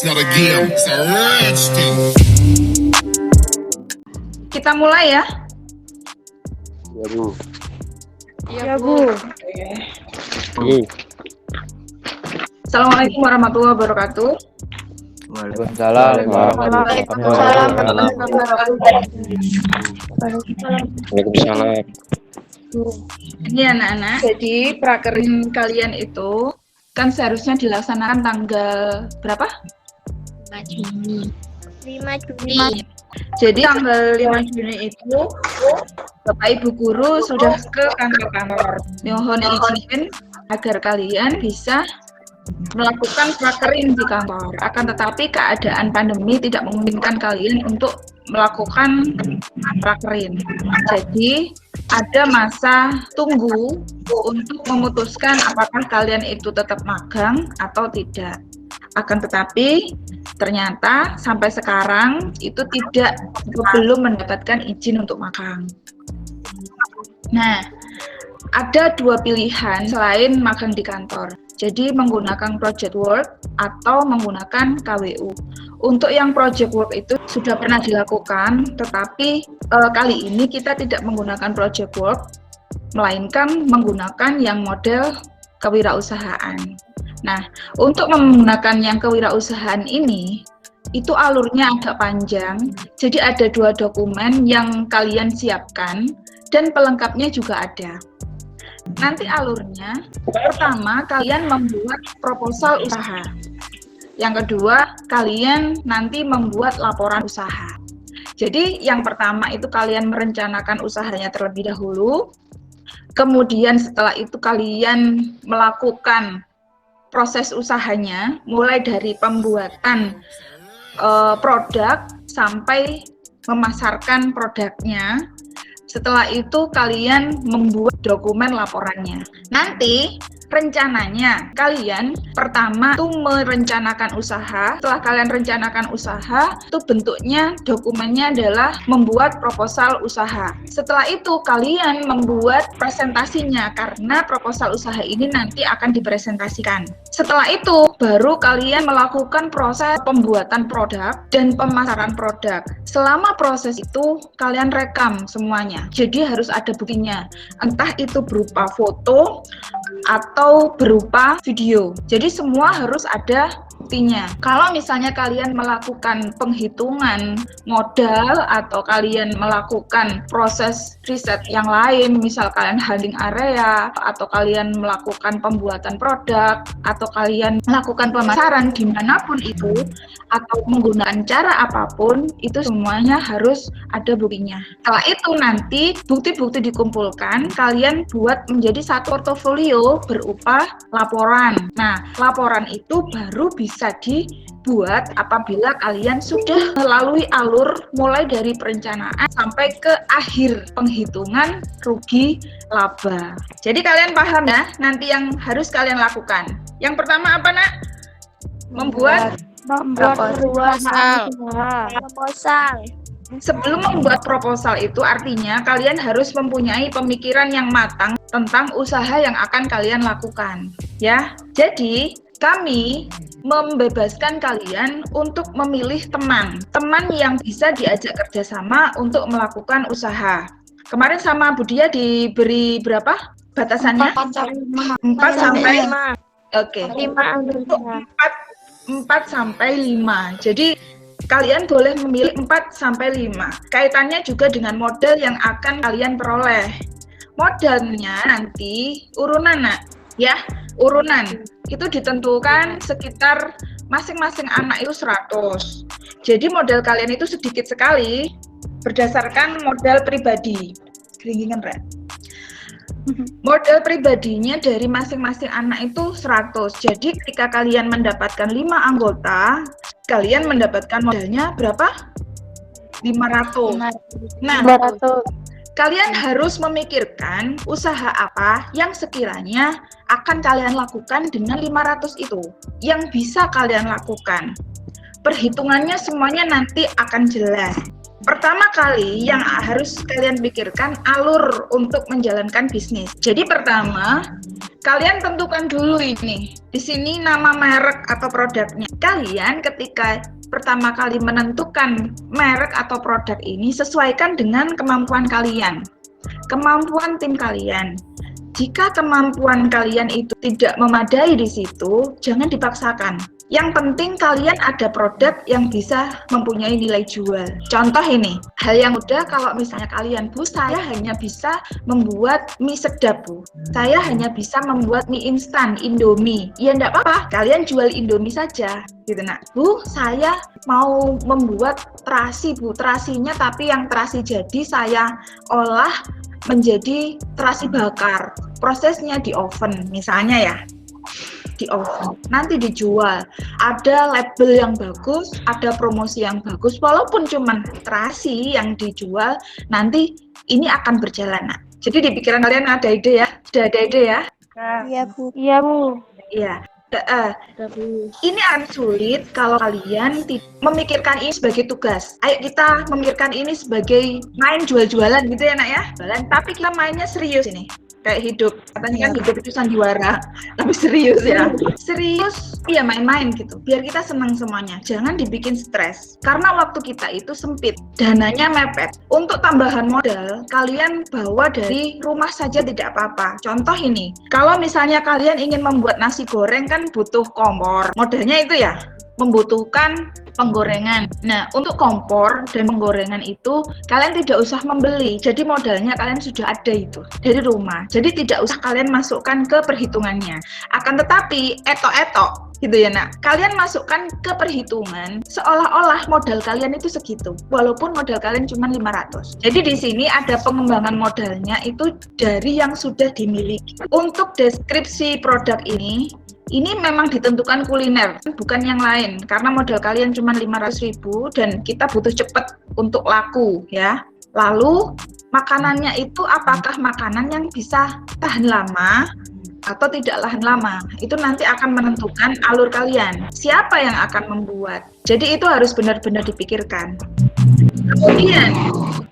not a game, it's a rich thing. Kita mulai ya. Ya, Bu. Ya, Bu. Bu. Assalamualaikum warahmatullahi wabarakatuh. Waalaikumsalam. Waalaikumsalam. Ini anak-anak, jadi prakerin kalian itu kan seharusnya dilaksanakan tanggal berapa? 5 Juni. Jadi tanggal 5 Juni itu Bapak Ibu guru sudah ke kantor-kantor. Mohon izin agar kalian bisa melakukan prakerin di kantor. Akan tetapi keadaan pandemi tidak memungkinkan kalian untuk melakukan prakerin. Jadi ada masa tunggu untuk memutuskan apakah kalian itu tetap magang atau tidak. Akan tetapi ternyata sampai sekarang itu belum mendapatkan izin untuk magang. Nah, ada dua pilihan selain magang di kantor. Jadi menggunakan project work atau menggunakan KWU. Untuk yang project work itu sudah pernah dilakukan, tetapi kali ini kita tidak menggunakan project work, melainkan menggunakan yang model kewirausahaan. Nah, untuk menggunakan yang kewirausahaan ini, itu alurnya agak panjang, jadi ada dua dokumen yang kalian siapkan, dan pelengkapnya juga ada. Nanti alurnya, pertama kalian membuat proposal usaha. Yang kedua, kalian nanti membuat laporan usaha. Jadi yang pertama itu kalian merencanakan usahanya terlebih dahulu. Kemudian setelah itu kalian melakukan proses usahanya, mulai dari pembuatan produk sampai memasarkan produknya. Setelah itu kalian membuat dokumen laporannya. Nanti rencananya kalian pertama itu merencanakan usaha. Setelah kalian rencanakan usaha, itu bentuknya dokumennya adalah membuat proposal usaha. Setelah itu kalian membuat presentasinya karena proposal usaha ini nanti akan dipresentasikan. Setelah itu baru kalian melakukan proses pembuatan produk dan pemasaran produk. Selama proses itu kalian rekam semuanya. Jadi harus ada buktinya. Entah itu berupa foto atau berupa video. Jadi semua harus ada buktinya. Kalau misalnya kalian melakukan penghitungan modal atau kalian melakukan proses riset yang lain, misal kalian handling area atau kalian melakukan pembuatan produk atau kalian melakukan pemasaran dimanapun itu atau menggunakan cara apapun, itu semuanya harus ada buktinya. Setelah itu nanti bukti-bukti dikumpulkan, kalian buat menjadi satu portofolio berupa laporan. Nah, laporan itu baru bisa dibuat apabila kalian sudah melalui alur mulai dari perencanaan sampai ke akhir penghitungan rugi laba. Jadi kalian paham ya nanti yang harus kalian lakukan. Yang pertama apa, Nak? Membuat proposal. Sebelum membuat proposal itu artinya kalian harus mempunyai pemikiran yang matang tentang usaha yang akan kalian lakukan, ya. Jadi, kami membebaskan kalian untuk memilih teman yang bisa diajak kerjasama untuk melakukan usaha. Kemarin sama Budia diberi berapa batasannya? 4 sampai 5. Oke. 4 sampai 5. Jadi kalian boleh memilih 4 sampai 5. Kaitannya juga dengan modal yang akan kalian peroleh. Modalnya nanti urunan, Nak. Ya, urunan. Itu ditentukan sekitar masing-masing anak itu 100. Jadi modal kalian itu sedikit sekali berdasarkan modal pribadi. Gelingingan, Rek. Modal pribadinya dari masing-masing anak itu 100. Jadi ketika kalian mendapatkan 5 anggota, kalian mendapatkan modalnya berapa? 500. Nah, 500. Kalian harus memikirkan usaha apa yang sekiranya akan kalian lakukan dengan 500 itu. Yang bisa kalian lakukan. Perhitungannya semuanya nanti akan jelas. Pertama kali yang harus kalian pikirkan alur untuk menjalankan bisnis. Jadi pertama, kalian tentukan dulu ini. Di sini nama merek atau produknya. Kalian ketika pertama kali menentukan merek atau produk ini, sesuaikan dengan kemampuan kalian. Kemampuan tim kalian. Jika kemampuan kalian itu tidak memadai di situ, jangan dipaksakan. Yang penting kalian ada produk yang bisa mempunyai nilai jual. Contoh ini, hal yang mudah kalau misalnya kalian, Bu, saya hanya bisa membuat mie sedap, Bu. Saya hanya bisa membuat mie instan, Indomie. Ya enggak apa-apa, kalian jual Indomie saja. Gitu, nak. Bu, saya mau membuat terasi, Bu. Terasinya tapi yang terasi jadi saya olah menjadi terasi bakar. Prosesnya di oven, misalnya ya. Di oven, nanti dijual, ada label yang bagus, ada promosi yang bagus, walaupun cuman terasi yang dijual, nanti ini akan berjalan. Nah, jadi di pikiran kalian ada ide ya? Sudah ada ide ya? Iya, Bu. Iya, Bu. Iya. Ini akan sulit kalau kalian memikirkan ini sebagai tugas. Ayo kita memikirkan ini sebagai main jual-jualan gitu ya, nak ya. Tapi kita mainnya serius ini. Kayak hidup, katanya kan hidup itu sandiwara, tapi serius ya. Serius, iya main-main gitu, biar kita senang semuanya. Jangan dibikin stres, karena waktu kita itu sempit, dananya mepet. Untuk tambahan modal, kalian bawa dari rumah saja tidak apa-apa. Contoh ini, kalau misalnya kalian ingin membuat nasi goreng kan butuh kompor. Modalnya itu ya, membutuhkan penggorengan. Nah, untuk kompor dan penggorengan itu kalian tidak usah membeli. Jadi modalnya kalian sudah ada itu dari rumah. Jadi tidak usah kalian masukkan ke perhitungannya. Akan tetapi etok-etok gitu ya, nak. Kalian masukkan ke perhitungan seolah-olah modal kalian itu segitu. Walaupun modal kalian cuma 500. Jadi di sini ada pengembangan modalnya itu dari yang sudah dimiliki. Untuk deskripsi produk ini memang ditentukan kuliner, bukan yang lain. Karena modal kalian cuma 500.000 dan kita butuh cepat untuk laku ya. Lalu makanannya itu apakah makanan yang bisa tahan lama atau tidak tahan lama? Itu nanti akan menentukan alur kalian. Siapa yang akan membuat? Jadi itu harus benar-benar dipikirkan. Kemudian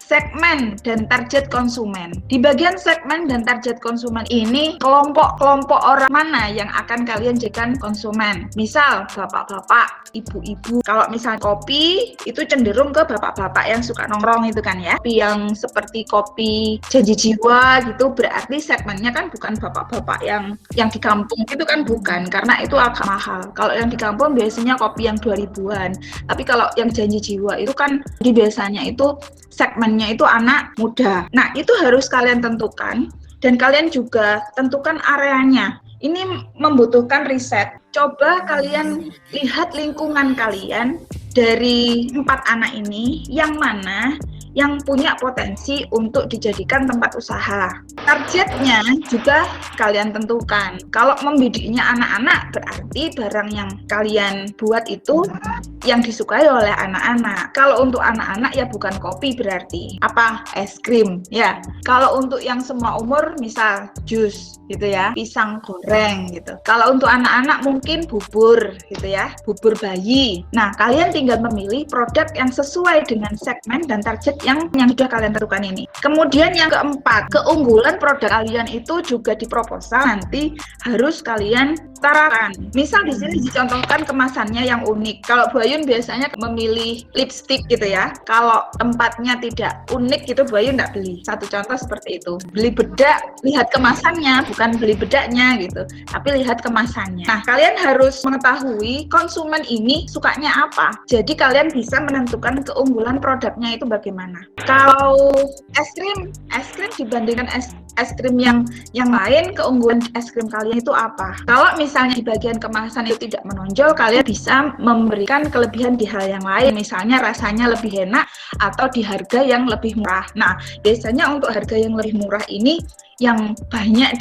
segmen dan target konsumen. Di bagian segmen dan target konsumen ini kelompok-kelompok orang mana yang akan kalian jadikan konsumen. Misal bapak-bapak, ibu-ibu. Kalau misal kopi itu cenderung ke bapak-bapak yang suka nongkrong itu kan ya. Kopi yang seperti kopi Janji Jiwa gitu berarti segmennya kan bukan bapak-bapak yang di kampung itu kan bukan, karena itu agak mahal. Kalau yang di kampung biasanya kopi yang 2000-an. Tapi kalau yang Janji Jiwa itu kan biasanya itu segmennya itu anak muda. Nah, itu harus kalian tentukan dan kalian juga tentukan areanya. Ini membutuhkan riset. Coba kalian lihat lingkungan kalian dari 4 anak ini, yang mana yang punya potensi untuk dijadikan tempat usaha. Targetnya juga kalian tentukan. Kalau membidiknya anak-anak, berarti barang yang kalian buat itu yang disukai oleh anak-anak. Kalau untuk anak-anak ya bukan kopi berarti. Apa? Es krim ya. Kalau untuk yang semua umur, misal jus gitu ya, pisang goreng gitu. Kalau untuk anak-anak mungkin bubur gitu ya, bubur bayi. Nah, kalian tinggal memilih produk yang sesuai dengan segmen dan target yang sudah kalian tentukan ini. Kemudian yang keempat, keunggulan produk kalian itu juga di proposal nanti harus kalian tarakan. Misal di sini dicontohkan kemasannya yang unik. Kalau Bu Ayun biasanya memilih lipstick gitu ya. Kalau tempatnya tidak unik gitu, Bu Ayun nggak beli. Satu contoh seperti itu. Beli bedak, lihat kemasannya, bukan beli bedaknya gitu, tapi lihat kemasannya. Nah, kalian harus mengetahui konsumen ini sukanya apa. Jadi kalian bisa menentukan keunggulan produknya itu bagaimana. Kalau es krim dibandingkan es krim yang lain, keunggulan es krim kalian itu apa? Kalau misalnya di bagian kemasan itu tidak menonjol, kalian bisa memberikan kelebihan di hal yang lain, misalnya rasanya lebih enak atau di harga yang lebih murah. Nah, biasanya untuk harga yang lebih murah ini yang banyak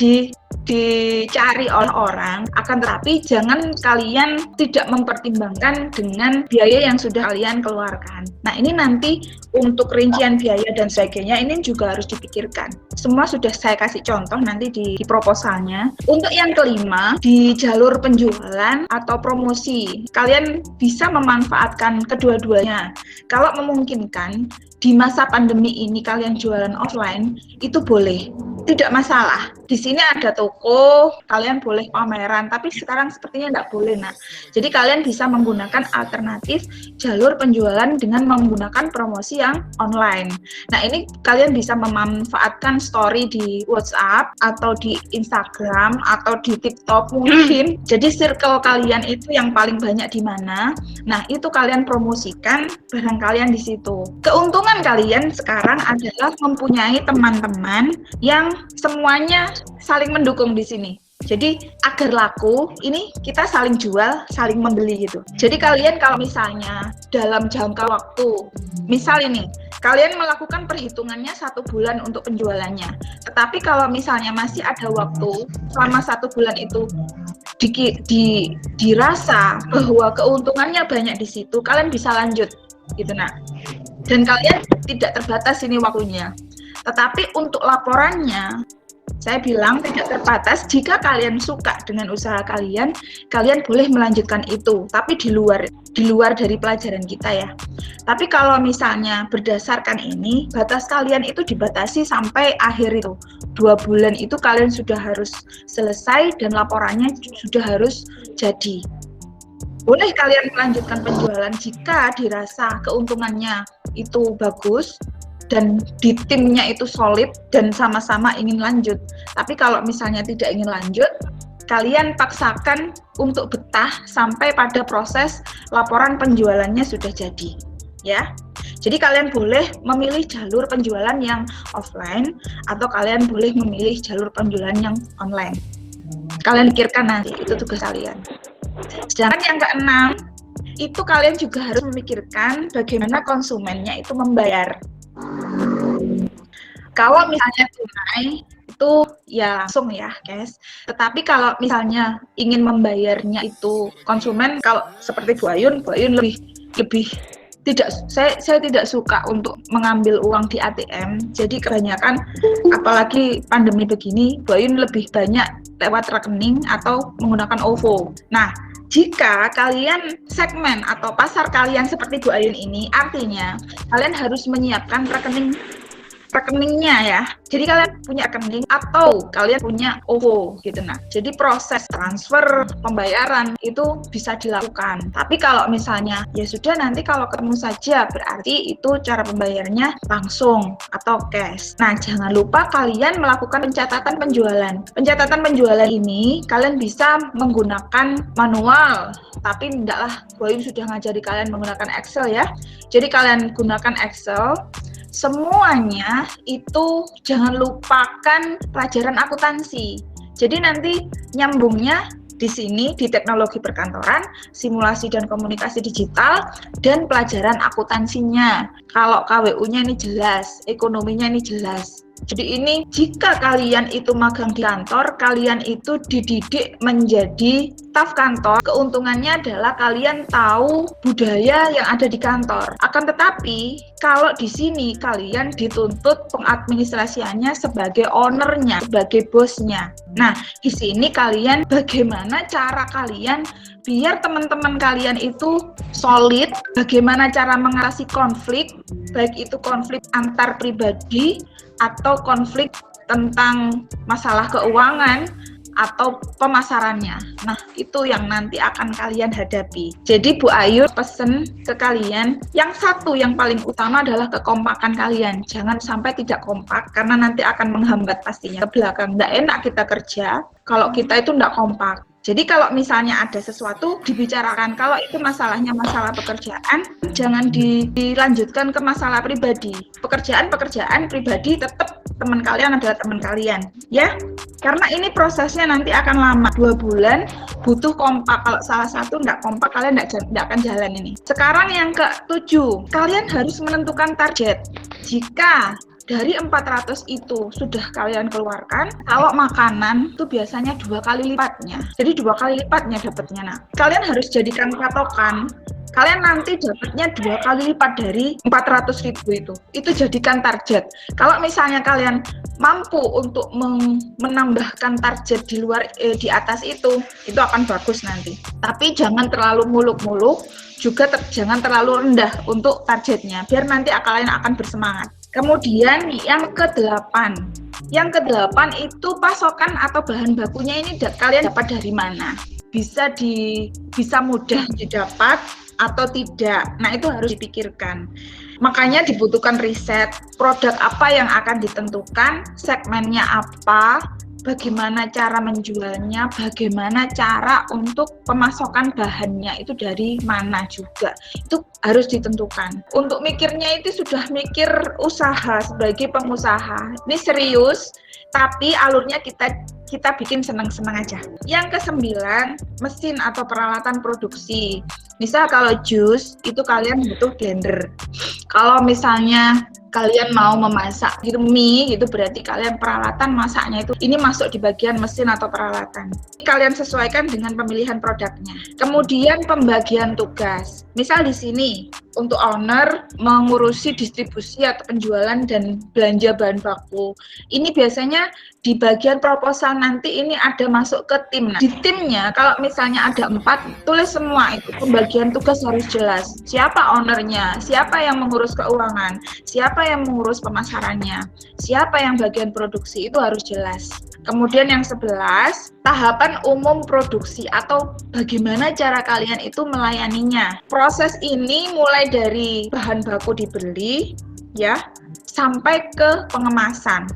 dicari oleh orang, akan tetapi jangan kalian tidak mempertimbangkan dengan biaya yang sudah kalian keluarkan. Nah, ini nanti untuk rincian biaya dan sebagainya ini juga harus dipikirkan. Semua sudah saya kasih contoh nanti di proposalnya. Untuk yang kelima, di jalur penjualan atau promosi, kalian bisa memanfaatkan kedua-duanya. Kalau memungkinkan, di masa pandemi ini kalian jualan offline, itu boleh. Tidak masalah. Di sini ada toko, kalian boleh pameran, tapi sekarang sepertinya tidak boleh. Nah, jadi kalian bisa menggunakan alternatif jalur penjualan dengan menggunakan promosi yang online. Nah, ini kalian bisa memanfaatkan story di WhatsApp atau di Instagram atau di TikTok mungkin. Jadi circle kalian itu yang paling banyak di mana. Nah, itu kalian promosikan barang kalian di situ. Keuntungan kalian sekarang adalah mempunyai teman-teman yang semuanya saling mendukung di sini. Jadi agar laku, ini kita saling jual, saling membeli gitu. Jadi kalian kalau misalnya dalam jangka waktu, misal ini, kalian melakukan perhitungannya 1 bulan untuk penjualannya. Tetapi kalau misalnya masih ada waktu, selama 1 bulan itu dirasa bahwa keuntungannya banyak di situ, kalian bisa lanjut gitu. Nah, dan kalian tidak terbatas ini waktunya. Tetapi untuk laporannya, saya bilang tidak terbatas. Jika kalian suka dengan usaha kalian, kalian boleh melanjutkan itu. Tapi di luar dari pelajaran kita ya. Tapi kalau misalnya berdasarkan ini, batas kalian itu dibatasi sampai akhir itu. 2 bulan itu kalian sudah harus selesai dan laporannya sudah harus jadi. Boleh kalian melanjutkan penjualan jika dirasa keuntungannya itu bagus, dan di timnya itu solid dan sama-sama ingin lanjut. Tapi kalau misalnya tidak ingin lanjut, kalian paksakan untuk betah sampai pada proses laporan penjualannya sudah jadi, ya. Jadi kalian boleh memilih jalur penjualan yang offline atau kalian boleh memilih jalur penjualan yang online. Kalian pikirkan nanti, itu tugas kalian. Sedangkan yang keenam, itu kalian juga harus memikirkan bagaimana konsumennya itu membayar. Kalau misalnya tunai itu ya langsung ya guys. Tetapi kalau misalnya ingin membayarnya itu konsumen, kalau seperti Bu Ayun lebih tidak, saya tidak suka untuk mengambil uang di ATM. Jadi kebanyakan apalagi pandemi begini, Bu Ayun lebih banyak lewat rekening atau menggunakan OVO. Nah, jika kalian segmen atau pasar kalian seperti Bu Ayun ini, artinya kalian harus menyiapkan rekeningnya ya. Jadi kalian punya rekening atau kalian punya OVO gitu. Nah, jadi proses transfer pembayaran itu bisa dilakukan. Tapi kalau misalnya ya sudah, nanti kalau ketemu saja, berarti itu cara pembayarnya langsung atau cash. Nah, jangan lupa kalian melakukan pencatatan penjualan. Pencatatan penjualan ini kalian bisa menggunakan manual, tapi tidaklah, Bu Ayun sudah ngajari kalian menggunakan Excel ya. Jadi kalian gunakan Excel. Semuanya itu jangan lupakan pelajaran akuntansi. Jadi nanti nyambungnya di sini di teknologi perkantoran, simulasi dan komunikasi digital, dan pelajaran akuntansinya. Kalau KWU-nya ini jelas, ekonominya ini jelas. Jadi ini jika kalian itu magang di kantor, kalian itu dididik menjadi staf kantor. Keuntungannya adalah kalian tahu budaya yang ada di kantor. Akan tetapi kalau di sini kalian dituntut pengadministrasiannya sebagai ownernya, sebagai bosnya. Nah, di sini kalian bagaimana cara kalian biar teman-teman kalian itu solid, bagaimana cara mengatasi konflik, baik itu konflik antar pribadi atau konflik tentang masalah keuangan atau pemasarannya. Nah, itu yang nanti akan kalian hadapi. Jadi Bu Ayu pesen ke kalian, yang satu yang paling utama adalah kekompakan kalian. Jangan sampai tidak kompak, karena nanti akan menghambat pastinya ke belakang. Nggak enak kita kerja kalau kita itu nggak kompak. Jadi kalau misalnya ada sesuatu dibicarakan, kalau itu masalahnya masalah pekerjaan, jangan dilanjutkan ke masalah pribadi. Pekerjaan pribadi tetap teman kalian adalah teman kalian, ya. Karena ini prosesnya nanti akan lama, 2 bulan, butuh kompak. Kalau salah satu nggak kompak, kalian nggak akan jalan ini. Sekarang yang ke-7, kalian harus menentukan target. Jika dari 400 itu sudah kalian keluarkan, kalau makanan itu biasanya 2 kali lipatnya. Jadi 2 kali lipatnya dapatnya. Nah, kalian harus jadikan patokan kalian nanti dapatnya 2 kali lipat dari 400.000 itu jadikan target. Kalau misalnya kalian mampu untuk menambahkan target di luar di atas itu akan bagus nanti. Tapi jangan terlalu muluk-muluk, juga jangan terlalu rendah untuk targetnya, biar nanti kalian akan bersemangat. Kemudian yang ke-8. Yang ke-8 itu pasokan atau bahan bakunya ini kalian dapat dari mana? Bisa mudah didapat atau tidak. Nah, itu harus dipikirkan. Makanya dibutuhkan riset, produk apa yang akan ditentukan, segmennya apa, bagaimana cara menjualnya, bagaimana cara untuk pemasokan bahannya itu dari mana juga. Itu harus ditentukan. Untuk mikirnya itu sudah mikir usaha sebagai pengusaha. Ini serius, tapi alurnya kita bikin senang-senang aja. Yang ke-9, mesin atau peralatan produksi. Misal kalau jus, itu kalian butuh blender. Kalau misalnya kalian mau memasak gitu mie gitu, berarti kalian peralatan masaknya itu ini masuk di bagian mesin atau peralatan. Kalian sesuaikan dengan pemilihan produknya. Kemudian pembagian tugas. Misal di sini untuk owner mengurusi distribusi atau penjualan dan belanja bahan baku. Ini biasanya di bagian proposal nanti ini ada masuk ke tim. Nah, di timnya kalau misalnya ada 4, tulis semua itu pembagian tugas harus jelas. Siapa ownernya, siapa yang mengurus keuangan, siapa yang mengurus pemasarannya, siapa yang bagian produksi, itu harus jelas. Kemudian yang 11, tahapan umum produksi atau bagaimana cara kalian itu melayaninya. Proses ini mulai dari bahan baku dibeli ya sampai ke pengemasan.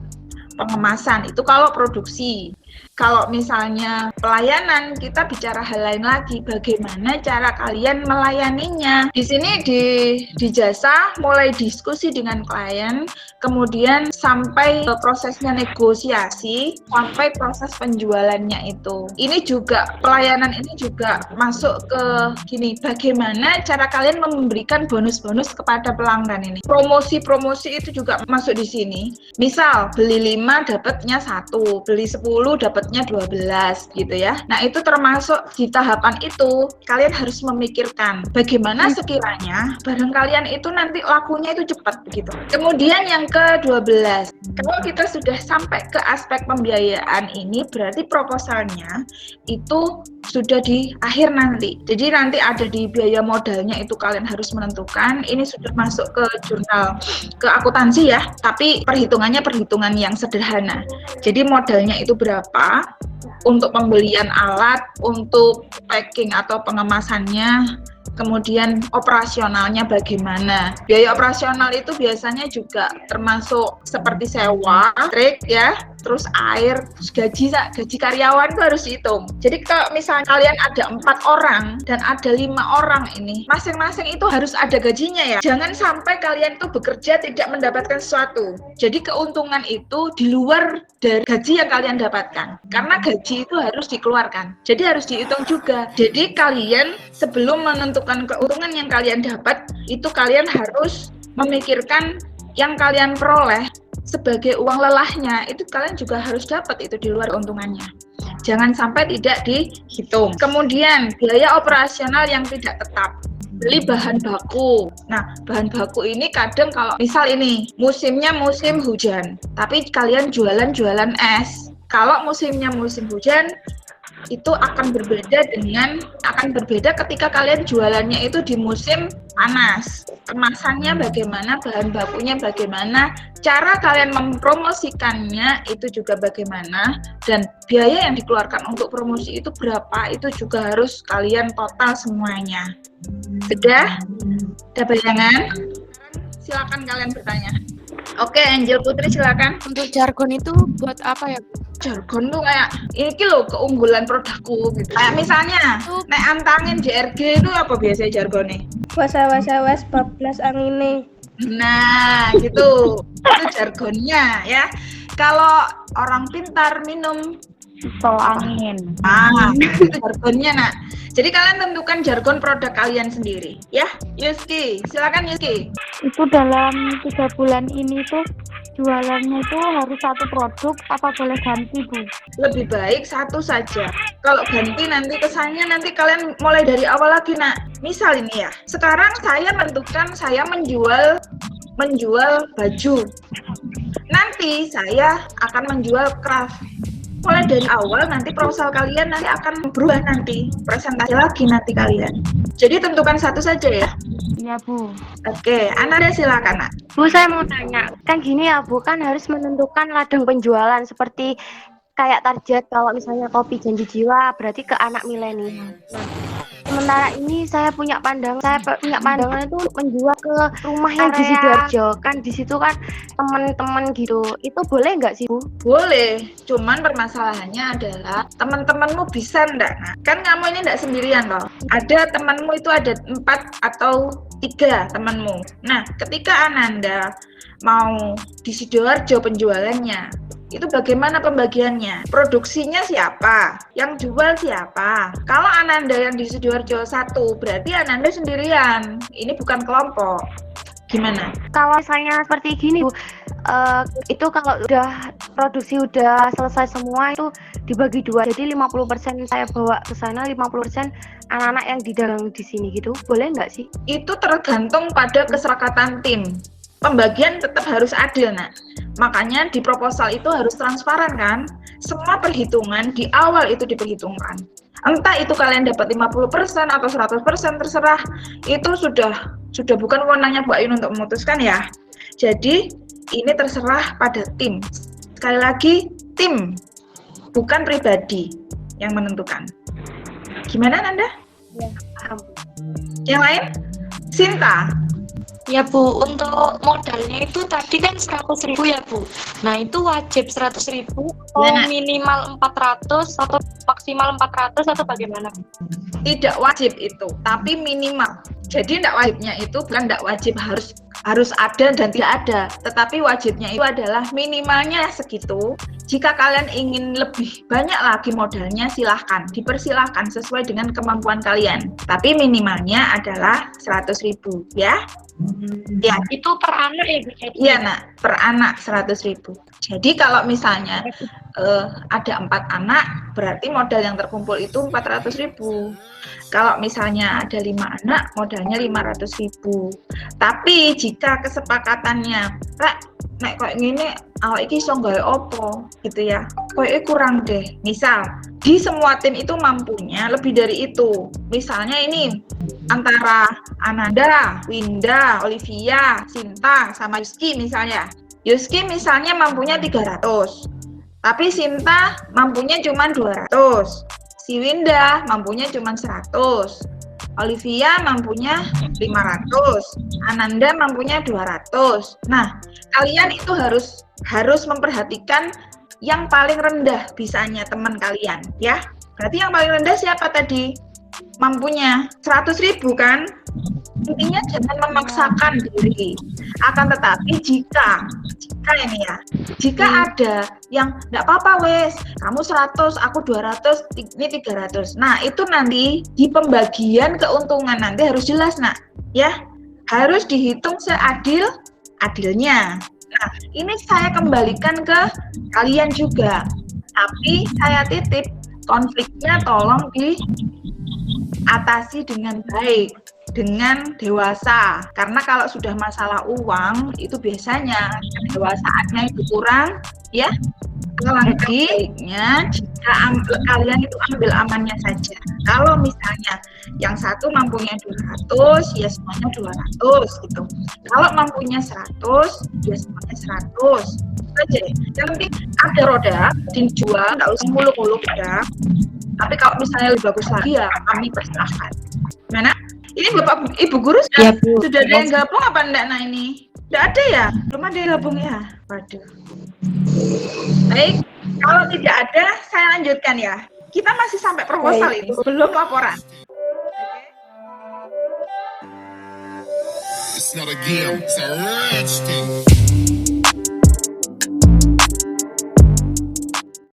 Pengemasan itu kalau produksi. Kalau misalnya pelayanan, kita bicara hal lain lagi, bagaimana cara kalian melayaninya. Di sini di jasa mulai diskusi dengan klien, kemudian sampai prosesnya negosiasi, sampai proses penjualannya itu. Ini juga pelayanan ini juga masuk ke gini, bagaimana cara kalian memberikan bonus-bonus kepada pelanggan ini. Promosi-promosi itu juga masuk di sini. Misal beli 5 dapatnya 1, beli 10 dapatnya 12 gitu ya. Nah, itu termasuk di tahapan itu kalian harus memikirkan bagaimana sekiranya barang kalian itu nanti lakunya itu cepat begitu. Kemudian yang ke-12, kalau kita sudah sampai ke aspek pembiayaan ini berarti proposalnya itu sudah di akhir nanti. Jadi nanti ada di biaya modalnya itu kalian harus menentukan. Ini sudah masuk ke jurnal ke akuntansi ya, tapi perhitungannya perhitungan yang sederhana. Jadi modalnya itu berapa untuk pembelian alat, untuk packing atau pengemasannya, kemudian operasionalnya bagaimana. Biaya operasional itu biasanya juga termasuk seperti sewa, trik ya, terus air, terus gaji karyawan itu harus dihitung. Jadi kalau misalnya kalian ada 4 orang dan ada 5 orang ini, masing-masing itu harus ada gajinya ya. Jangan sampai kalian itu bekerja tidak mendapatkan sesuatu. Jadi keuntungan itu di luar dari gaji yang kalian dapatkan. Karena gaji itu harus dikeluarkan. Jadi harus dihitung juga. Jadi kalian sebelum menentukan keuntungan yang kalian dapat, itu kalian harus memikirkan yang kalian peroleh sebagai uang lelahnya, itu kalian juga harus dapat itu di luar keuntungannya. Jangan sampai tidak dihitung. Kemudian biaya operasional yang tidak tetap. Beli bahan baku. Nah, bahan baku ini kadang kalau misal ini musimnya musim hujan, tapi kalian jualan es. Kalau musimnya musim hujan, itu akan berbeda ketika kalian jualannya itu di musim panas. Kemasannya bagaimana, bahan bakunya bagaimana, cara kalian mempromosikannya itu juga bagaimana, dan biaya yang dikeluarkan untuk promosi itu berapa, itu juga harus kalian total semuanya. Sudah? Ada bayangan? Silakan kalian bertanya. Oke, Angel Putri silakan. Untuk jargon itu buat apa ya? Jargon tuh kayak ini loh keunggulan produkku gitu. Kayak misalnya nek antangin JRG itu apa biasanya jargonnya? Was bablas angine. Nah, gitu. Itu jargonnya ya. Kalau orang pintar minum Tol angin. Nah, itu jargonnya, Nak. Jadi kalian tentukan jargon produk kalian sendiri, ya. Yuski, silakan Yuski. Itu dalam 3 bulan ini tuh jualannya itu harus satu produk apa boleh ganti, Bu? Lebih baik satu saja. Kalau ganti nanti kesannya nanti kalian mulai dari awal lagi, Nak. Misal ini ya, sekarang saya menentukan saya menjual baju. Nanti saya akan menjual craft. Mulai dari awal nanti proposal kalian nanti akan berubah, nanti presentasi lagi nanti kalian. Jadi tentukan satu saja ya. Iya, Bu. Oke, Ananda silakan, Nak. Bu, saya mau tanya, kan gini ya Bu, kan harus menentukan ladang penjualan seperti kayak target kalau misalnya kopi janji jiwa berarti ke anak milenial. Nah, sementara ini saya punya pandangan itu menjual ke rumah yang di Sidoarjo, kan di situ kan teman-teman gitu. Itu boleh nggak sih Bu? Boleh, cuman permasalahannya adalah teman-temanmu bisa enggak, Nak? Kan kamu ini enggak sendirian loh. Ada temanmu itu ada 4 atau 3 temanmu. Nah, ketika Ananda mau di Sidoarjo penjualannya, itu bagaimana pembagiannya? Produksinya siapa? Yang jual siapa? Kalau Ananda yang di Sidoarjo 1, berarti Ananda sendirian. Ini bukan kelompok. Gimana? Kalau misalnya seperti gini Bu, itu kalau udah produksi udah selesai semua itu dibagi 2, jadi 50% saya bawa ke sana, 50% anak-anak yang didagang di sini gitu, boleh nggak sih? Itu tergantung pada keserikatan tim. Pembagian tetap harus adil, Nak. Makanya di proposal itu harus transparan kan? Semua perhitungan di awal itu diperhitungkan. Entah itu kalian dapat 50% atau 100% terserah. Itu sudah bukan wewenangnya Bu Ayun untuk memutuskan ya. Jadi ini terserah pada tim. Sekali lagi tim, bukan pribadi yang menentukan. Gimana Nanda? Ya, paham. Yang lain? Sinta. Ya Bu, untuk modalnya itu tadi kan 100.000 ya Bu. Nah itu wajib 100.000 atau minimal 400 atau maksimal 400 atau bagaimana? Tidak wajib itu, tapi minimal. Jadi tidak wajibnya itu bukan tidak wajib harus ada dan tidak ada, tetapi wajibnya itu adalah minimalnya segitu. Jika kalian ingin lebih banyak lagi modalnya, silahkan, dipersilahkan sesuai dengan kemampuan kalian. Tapi minimalnya adalah 100.000 ya. Ya, itu per anak ya Bu? Iya Nak, per anak 100.000. Jadi kalau misalnya ada 4 anak, berarti modal yang terkumpul itu 400.000. Kalau misalnya ada 5 anak, modalnya 500.000. Tapi jika kesepakatannya, nek kayak gini, awak iki iso gawe opo gitu ya, kayaknya kurang deh. Misal di semua tim itu mampunya lebih dari itu. Misalnya ini antara Ananda, Winda, Olivia, Sinta, sama Yuski misalnya. Yuski misalnya mampunya 300, tapi Sinta mampunya cuma 200. Si Winda mampunya cuma 100. Olivia mampunya 500. Ananda mampunya 200. Nah, kalian itu harus memperhatikan yang paling rendah bisanya teman kalian, ya. Berarti yang paling rendah siapa tadi? Mampunya 100.000 kan? Intinya jangan memaksakan diri. Akan tetapi jika ini ya, jika ada yang enggak apa-apa wes, kamu 100, aku 200, ini 300. Nah, itu nanti di pembagian keuntungan nanti harus jelas, Nak. Ya, harus dihitung seadil-adilnya. Nah, ini saya kembalikan ke kalian juga. Tapi saya titip konfliknya tolong diatasi dengan baik, dengan dewasa. Karena kalau sudah masalah uang itu biasanya kedewasaannya itu kurang, ya. Baiknya jika kalian itu ambil amannya saja. Kalau misalnya yang satu mampunya 200, ya semuanya 200 gitu. Kalau mampunya 100, ya semuanya 100. Saja. Yang penting ada roda dijual, nggak usah muluk-muluk ya. Tapi kalau misalnya lebih bagus lagi ya kami persilahkan. Gimana? Ini Bapak Ibu Guru sudah, Ya, Bu. sudah ada yang gabung apa enggak? Nah ini tidak ada ya? Belum ada yang gabung ya? Waduh. Baik, kalau tidak ada saya lanjutkan ya. Kita masih sampai proposal ini, belum laporan. It's not a game, it's a rich thing.